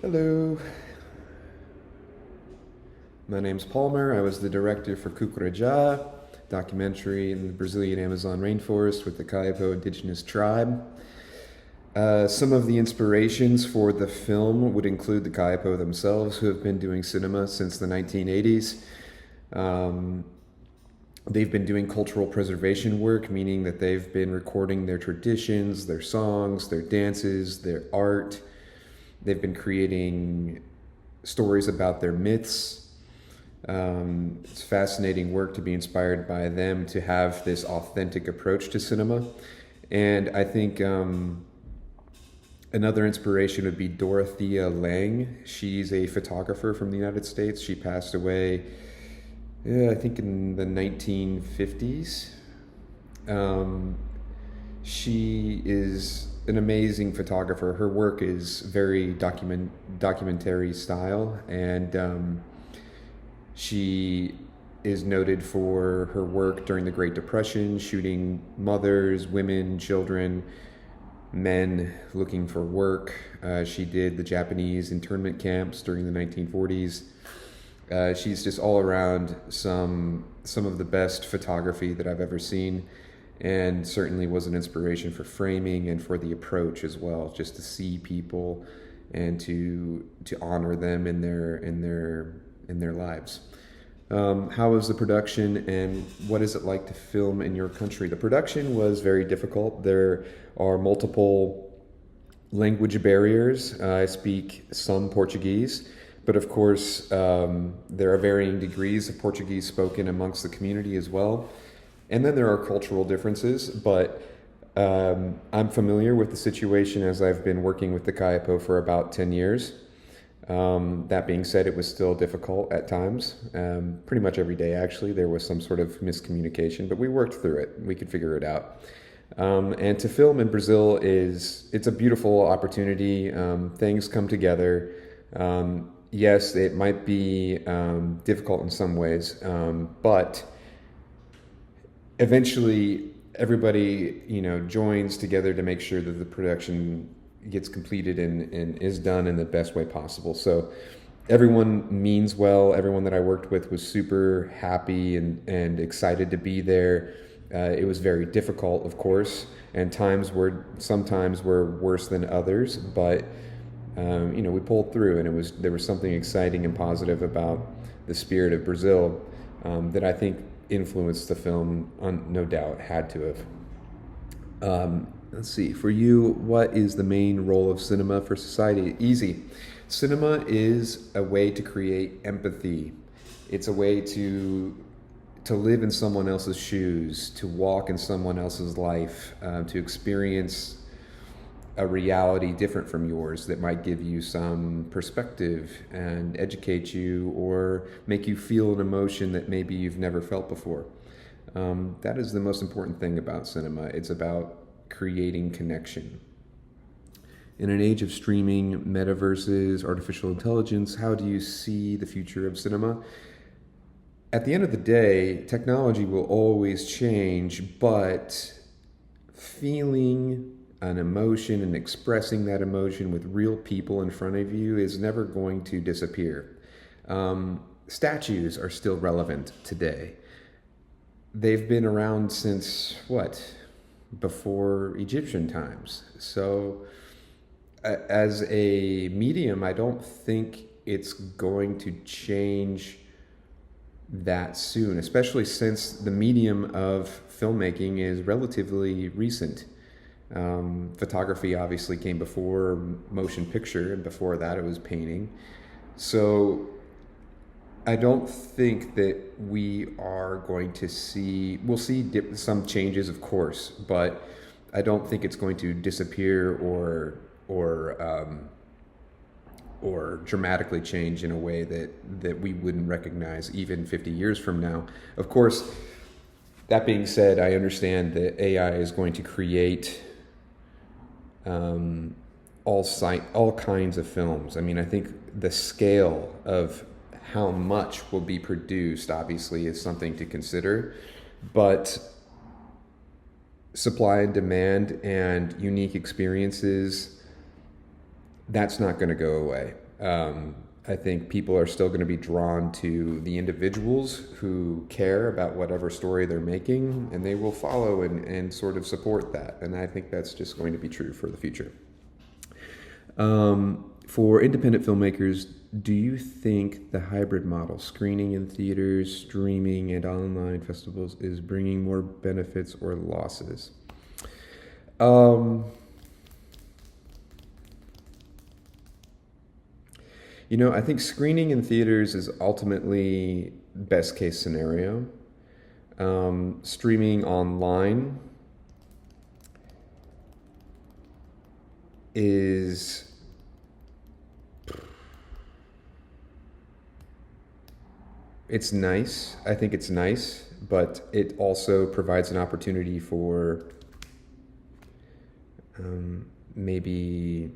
Hello, my name's Palmer. I was the director for Kukràdjà, documentary in the Brazilian Amazon rainforest with the T.I.F.A indigenous tribe. Some of the inspirations for the film would include the T.I.F.A themselves, who have been doing cinema since the 1980s. They've been doing cultural preservation work, meaning that they've been recording their traditions, their songs, their dances, their art. They've been creating stories about their myths. It's fascinating work to be inspired by them to have this authentic approach to cinema. And I think another inspiration would be Dorothea Lange. She's a photographer from the United States. She passed away, I think, in the 1950s. She is an amazing photographer. Her work is very documentary style, and she is noted for her work during the Great Depression, shooting mothers, women, children, men looking for work. She did the Japanese internment camps during the 1940s. She's just all around some of the best photography that I've ever seen, and certainly was an inspiration for framing and for the approach as well, just to see people and to honor them in their lives. How was the production, and what is it like to film in your country? The production was very difficult. There are multiple language barriers. I speak some Portuguese, but of course there are varying degrees of Portuguese spoken amongst the community as well. And then there are cultural differences, but I'm familiar with the situation as I've been working with the T.I.F.A for about 10 years. That being said, it was still difficult at times. Pretty much every day, actually, there was some sort of miscommunication, but we worked through it. We could figure it out. And to film in Brazil it's a beautiful opportunity. Things come together. Yes, it might be difficult in some ways, but eventually everybody, joins together to make sure that the production gets completed and is done in the best way possible. So everyone means well. Everyone that I worked with was super happy and excited to be there. It was very difficult, of course, and sometimes were worse than others, but we pulled through, and there was something exciting and positive about the spirit of Brazil that I think influenced the film, no doubt had to have. Let's see, for you, what is the main role of cinema for society? Easy. Cinema is a way to create empathy. It's a way to live in someone else's shoes, to walk in someone else's life, to experience a reality different from yours that might give you some perspective and educate you or make you feel an emotion that maybe you've never felt before. That is the most important thing about cinema. It's about creating connection. In an age of streaming, metaverses, artificial intelligence, how do you see the future of cinema? At the end of the day, technology will always change, but feeling an emotion and expressing that emotion with real people in front of you is never going to disappear. Statues are still relevant today. They've been around since, before Egyptian times. So as a medium, I don't think it's going to change that soon, especially since the medium of filmmaking is relatively recent. Photography obviously came before motion picture, and before that it was painting. So I don't think that we are going to we'll see some changes, of course, but I don't think it's going to disappear or dramatically change in a way that we wouldn't recognize even 50 years from now. Of course, that being said, I understand that AI is going to create all kinds of films. I mean, I think the scale of how much will be produced obviously is something to consider, but supply and demand and unique experiences, that's not going to go away. I think people are still going to be drawn to the individuals who care about whatever story they're making, and they will follow and sort of support that. And I think that's just going to be true for the future. For independent filmmakers, do you think the hybrid model, screening in theaters, streaming, and online festivals, is bringing more benefits or losses? I think screening in theaters is ultimately best case scenario. Streaming online is it's nice. I think it's nice, but it also provides an opportunity for maybe,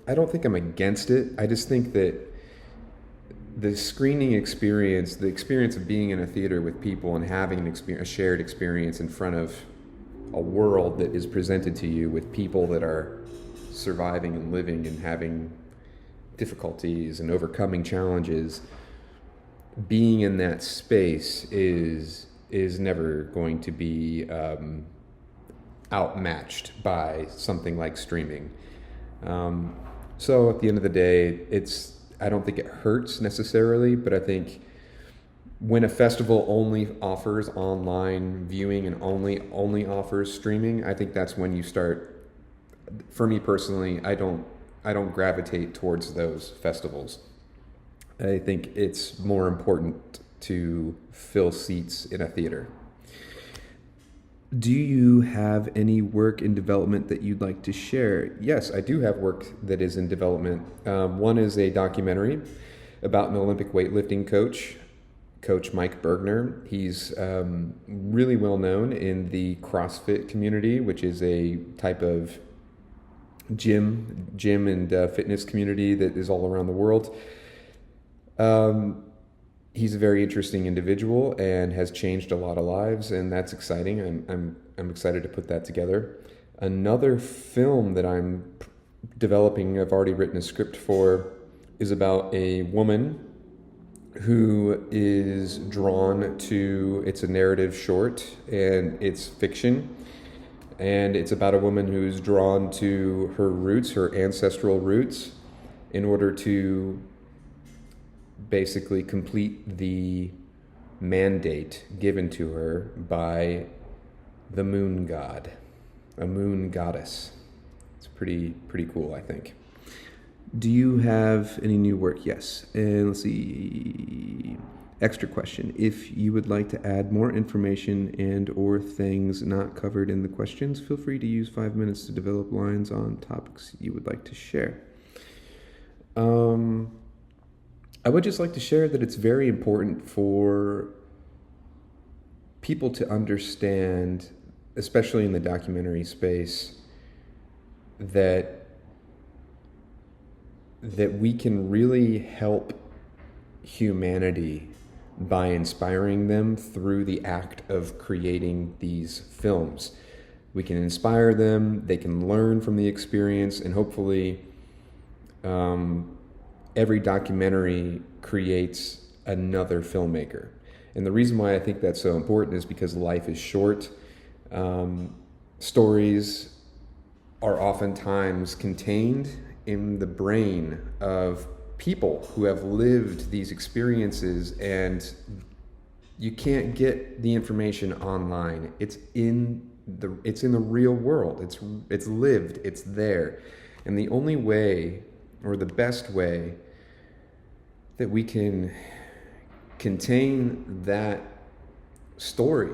I don't think I'm against it. I just think that the screening experience, the experience of being in a theater with people and having a shared experience in front of a world that is presented to you with people that are surviving and living and having difficulties and overcoming challenges, being in that space is never going to be outmatched by something like streaming. So at the end of the day, I don't think it hurts necessarily, but I think when a festival only offers online viewing and only offers streaming, I think that's when you start. For me personally, I don't gravitate towards those festivals. I think it's more important to fill seats in a theater. Do you have any work in development that you'd like to share? Yes, I do have work that is in development. One is a documentary about an Olympic weightlifting coach, Coach Mike Bergner. He's really well known in the CrossFit community, which is a type of gym and fitness community that is all around the world. He's a very interesting individual and has changed a lot of lives, and that's exciting. I'm excited to put that together. Another film that I'm developing, I've already written a script for, is about a woman who is drawn to, it's a narrative short and it's fiction, and it's about a woman who's drawn to her roots, her ancestral roots, in order to basically complete the mandate given to her by the moon god, a moon goddess. It's pretty cool, I think. Do you have any new work? Yes. And let's see. Extra question. If you would like to add more information and or things not covered in the questions, feel free to use 5 minutes to develop lines on topics you would like to share. I would just like to share that it's very important for people to understand, especially in the documentary space, that we can really help humanity by inspiring them through the act of creating these films. We can inspire them, they can learn from the experience, and hopefully every documentary creates another filmmaker. And the reason why I think that's so important is because life is short. Stories are oftentimes contained in the brain of people who have lived these experiences, and you can't get the information online. It's in the real world. It's lived. It's there. And the only way, or the best way, that we can contain that story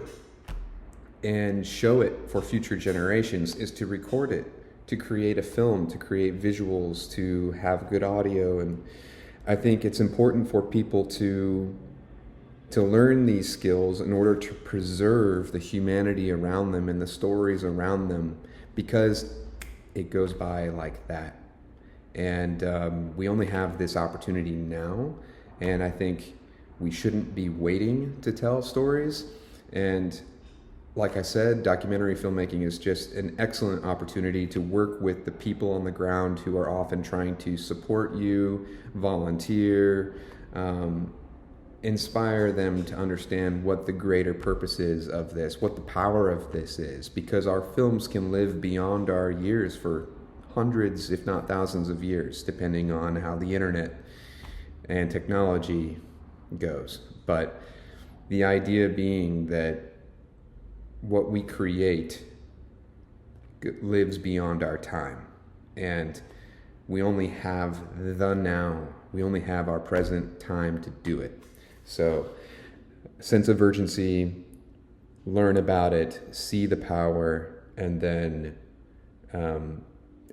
and show it for future generations is to record it, to create a film, to create visuals, to have good audio. And I think it's important for people to learn these skills in order to preserve the humanity around them and the stories around them, because it goes by like that. And we only have this opportunity now, and I think we shouldn't be waiting to tell stories. And like I said, documentary filmmaking is just an excellent opportunity to work with the people on the ground who are often trying to support you, volunteer, inspire them to understand what the greater purpose is of this, what the power of this is, because our films can live beyond our years for hundreds, if not thousands of years, depending on how the internet and technology goes. But the idea being that what we create lives beyond our time, and we only have the now. We only have our present time to do it. So, sense of urgency, learn about it, see the power, and then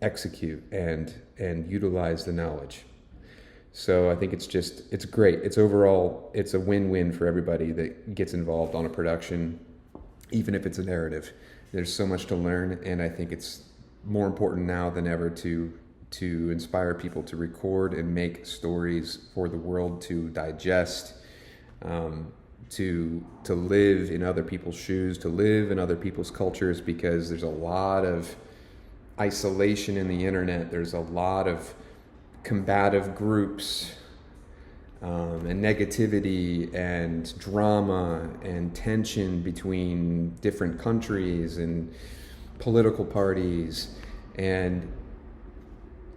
execute and utilize the knowledge. So I think it's great. It's a win-win for everybody that gets involved on a production, even if it's a narrative. There's so much to learn, and I think it's more important now than ever to inspire people to record and make stories for the world to digest, to live in other people's shoes, to live in other people's cultures, because there's a lot of isolation in the internet. There's a lot of combative groups and negativity and drama and tension between different countries and political parties, and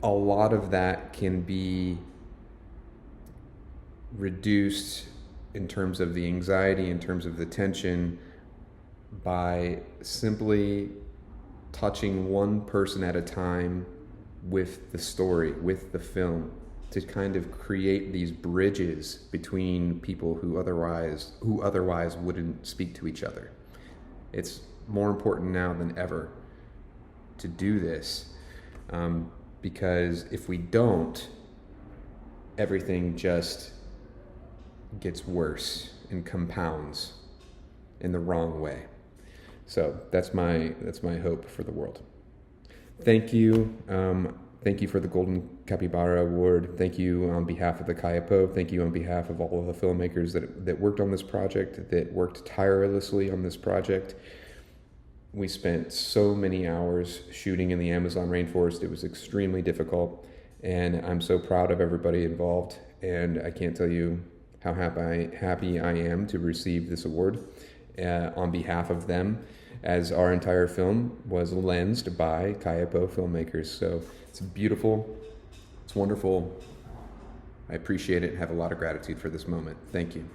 a lot of that can be reduced in terms of the anxiety, in terms of the tension, by simply touching one person at a time with the story, with the film, to kind of create these bridges between people who otherwise wouldn't speak to each other. It's more important now than ever to do this, because if we don't, everything just gets worse and compounds in the wrong way. So that's my hope for the world. Thank you. Thank you for the Golden Capybara Award. Thank you on behalf of the T.I.F.A. Thank you on behalf of all of the filmmakers that worked on this project, that worked tirelessly on this project. We spent so many hours shooting in the Amazon rainforest. It was extremely difficult, and I'm so proud of everybody involved, and I can't tell you how happy I am to receive this award on behalf of them, as our entire film was lensed by T.I.F.A. filmmakers. So it's beautiful, it's wonderful. I appreciate it and have a lot of gratitude for this moment. Thank you.